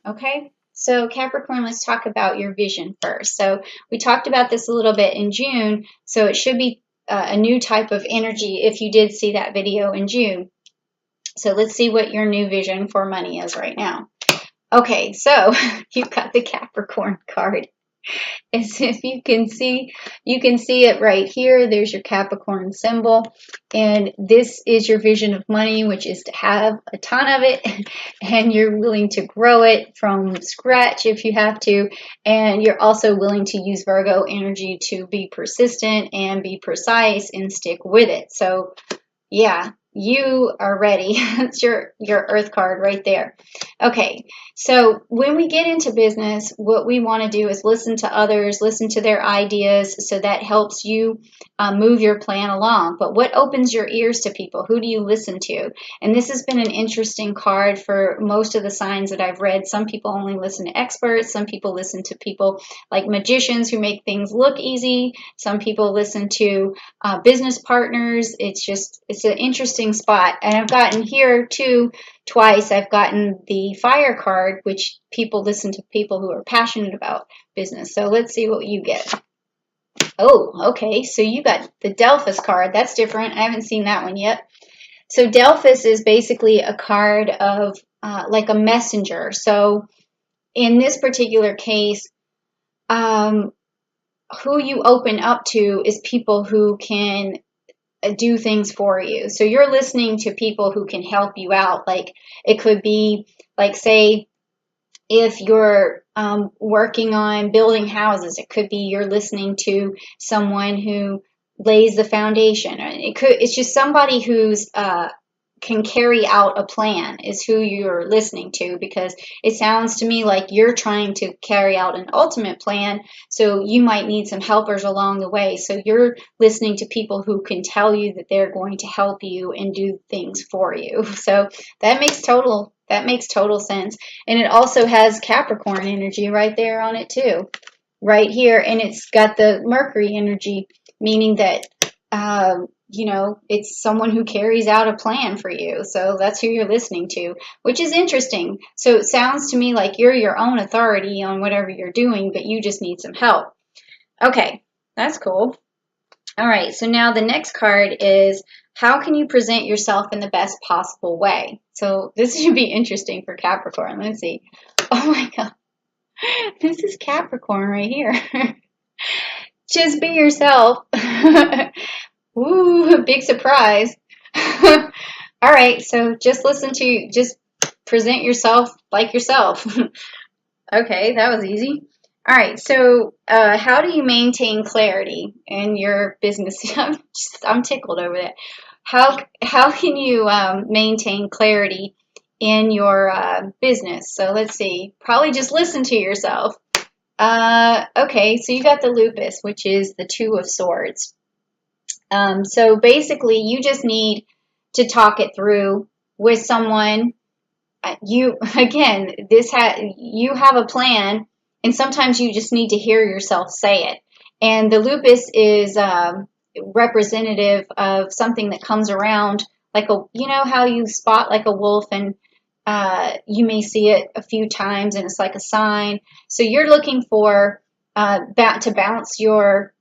Okay, so Capricorn, let's talk about your vision first. So we talked about this a little bit in June, so it should be a new type of energy if you did see that video in June. So let's see what your new vision for money is right now. Okay, so you've got the Capricorn card. As if you can see it right here. There's your Capricorn symbol. And this is your vision of money, which is to have a ton of it. And you're willing to grow it from scratch if you have to. And you're also willing to use Virgo energy to be persistent and be precise and stick with it. So yeah, you are ready. That's your Earth card right there. Okay, so when we get into business, what we want to do is listen to others, listen to their ideas, so that helps you move your plan along. But what opens your ears to people? Who do you listen to? And this has been an interesting card for most of the signs that I've read. Some people only listen to experts. Some people listen to people like magicians who make things look easy. Some people listen to business partners. It's an interesting spot. And I've gotten here too twice. I've gotten the fire card, which people listen to people who are passionate about business. So let's see what you get. Oh, okay. So you got the Delphus card. That's different. I haven't seen that one yet. So Delphus is basically a card of like a messenger. So in this particular case, who you open up to is people who can do things for you. So you're listening to people who can help you out. Like it could be like, say, if you're working on building houses, it could be you're listening to someone who lays the foundation. It's just somebody who's can carry out a plan is who you're listening to, because it sounds to me like you're trying to carry out an ultimate plan, so you might need some helpers along the way. So you're listening to people who can tell you that they're going to help you and do things for you. So that makes total sense. And it also has Capricorn energy right there on it too, right here. And it's got the Mercury energy, meaning that it's someone who carries out a plan for you. So that's who you're listening to, which is interesting. So it sounds to me like you're your own authority on whatever you're doing, but you just need some help. Okay, that's cool. All right, so now the next card is, how can you present yourself in the best possible way? So this should be interesting for Capricorn. Let's see. Oh my God. This is Capricorn right here. Just be yourself. Ooh, big surprise. All right, so just present yourself like yourself. Okay, that was easy. All right, so how do you maintain clarity in your business? I'm tickled over that. How can you maintain clarity in your business? So let's see. Probably just listen to yourself. Okay, so you got the lupus, which is the Two of Swords. So basically, you just need to talk it through with someone. You have a plan, and sometimes you just need to hear yourself say it. And the lupus is representative of something that comes around, like how you spot like a wolf, and you may see it a few times, and it's like a sign. So you're looking for to bounce your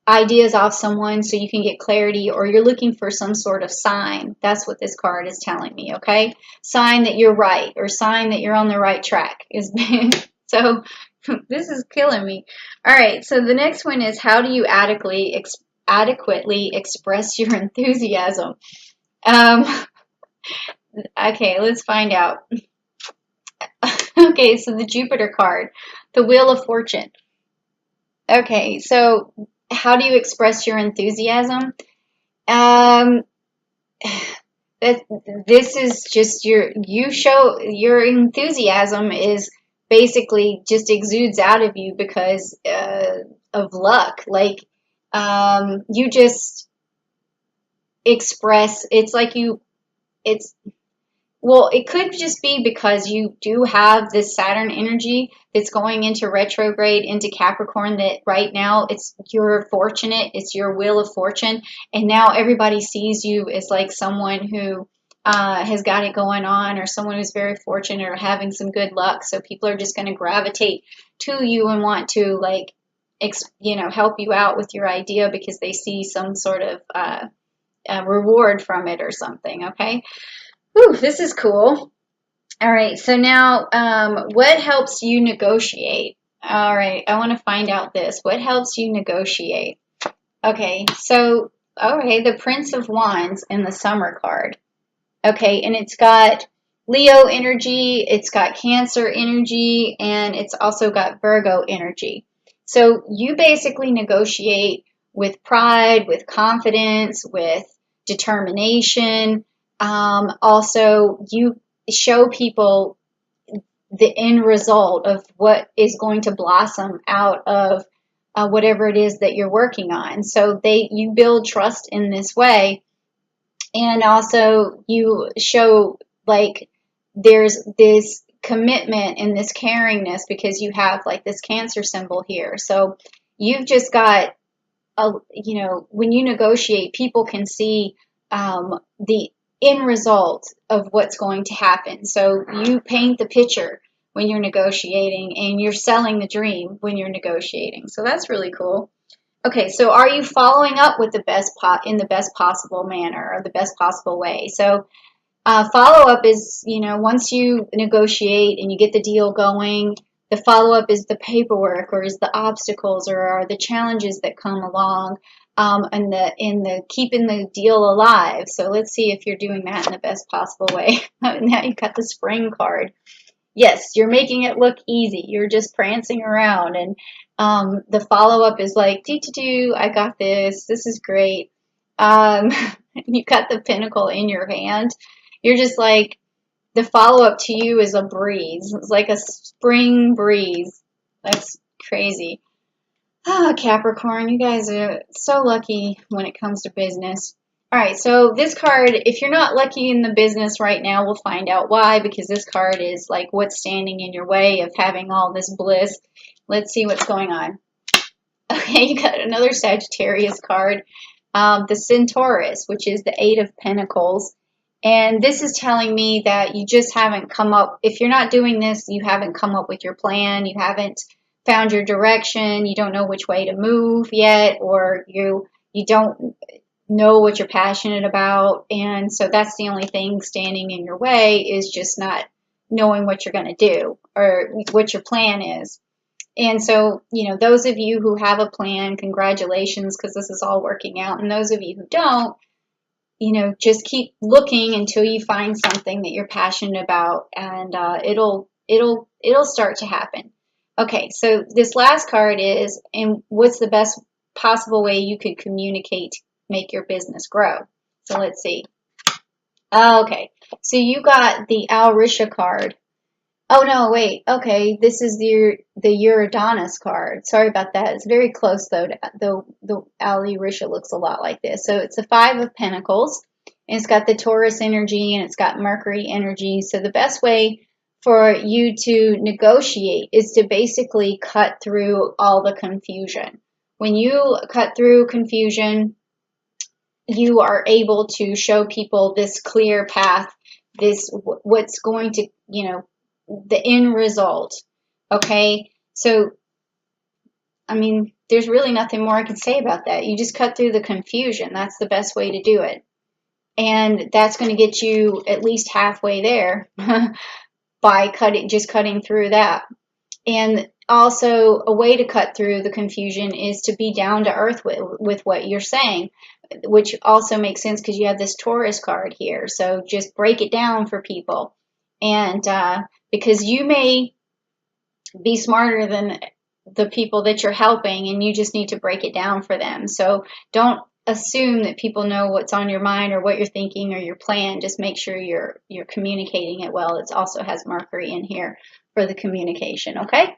ideas off someone so you can get clarity, or you're looking for some sort of sign. That's what this card is telling me, okay? Sign that you're right, or sign that you're on the right track. So this is killing me. All right, so the next one is, how do you adequately express your enthusiasm? Okay, let's find out. Okay, so the Jupiter card, the Wheel of Fortune. Okay, so how do you express your enthusiasm? This is just your enthusiasm is basically just exudes out of you because of luck. Like you just express. It could just be because you do have this Saturn energy that's going into retrograde into Capricorn, that right now you're fortunate, it's your Wheel of Fortune, and now everybody sees you as like someone who has got it going on, or someone who's very fortunate or having some good luck. So people are just going to gravitate to you and want to like, help you out with your idea because they see some sort of reward from it or something. Okay. Whew, this is cool. All right. So now, what helps you negotiate? All right. I want to find out this. What helps you negotiate? Okay. So, all right. The Prince of Wands in the Summer card. Okay, and it's got Leo energy, it's got Cancer energy, and it's also got Virgo energy. So you basically negotiate with pride, with confidence, with determination. Also, you show people the end result of what is going to blossom out of whatever it is that you're working on. So you build trust in this way, and also you show like there's this commitment and this caringness because you have like this Cancer symbol here. So you've just got when you negotiate, people can see the end result of what's going to happen. So you paint the picture when you're negotiating, and you're selling the dream when you're negotiating. So that's really cool. Okay, so are you following up with the in the best possible manner or the best possible way? So follow up is, once you negotiate and you get the deal going, the follow up is the paperwork, or is the obstacles, or are the challenges that come along, and the keeping the deal alive. So let's see if you're doing that in the best possible way. Now you've got the Spring card. Yes, you're making it look easy. You're just prancing around, and the follow up is like, do, I got this. This is great. You got the Pentacle in your hand. You're just like, the follow up to you is a breeze. It's like a spring breeze. That's crazy. Ah, Capricorn, you guys are so lucky when it comes to business. All right, so this card, if you're not lucky in the business right now, we'll find out why, because this card is like what's standing in your way of having all this bliss. Let's see what's going on. Okay, you got another Sagittarius card, the Centaurus, which is the Eight of Pentacles. And this is telling me that you just haven't come up, if you're not doing this, you haven't come up with your plan, you haven't found your direction, you don't know which way to move yet, or you don't know what you're passionate about. And so that's the only thing standing in your way, is just not knowing what you're going to do or what your plan is. And so, those of you who have a plan, congratulations, because this is all working out. And those of you who don't, just keep looking until you find something that you're passionate about, and it'll start to happen. Okay, so this last card is, and what's the best possible way you could communicate, make your business grow? So let's see. Okay, so you got the Alrisha card. Oh no, wait. Okay, this is the Uranus card. Sorry about that. It's very close though. The Alrisha looks a lot like this. So it's the Five of Pentacles, and it's got the Taurus energy, and it's got Mercury energy. So the best way for you to negotiate is to basically cut through all the confusion. When you cut through confusion, you are able to show people this clear path, this what's going to, the end result. Okay, so I mean, there's really nothing more I can say about that. You just cut through the confusion. That's the best way to do it, and that's going to get you at least halfway there by cutting through that. And also, a way to cut through the confusion is to be down to earth with what you're saying, which also makes sense because you have this Taurus card here. So just break it down for people. And because you may be smarter than the people that you're helping, and you just need to break it down for them. So don't assume that people know what's on your mind or what you're thinking or your plan. Just make sure you're communicating it well. It also has Mercury in here for the communication, okay?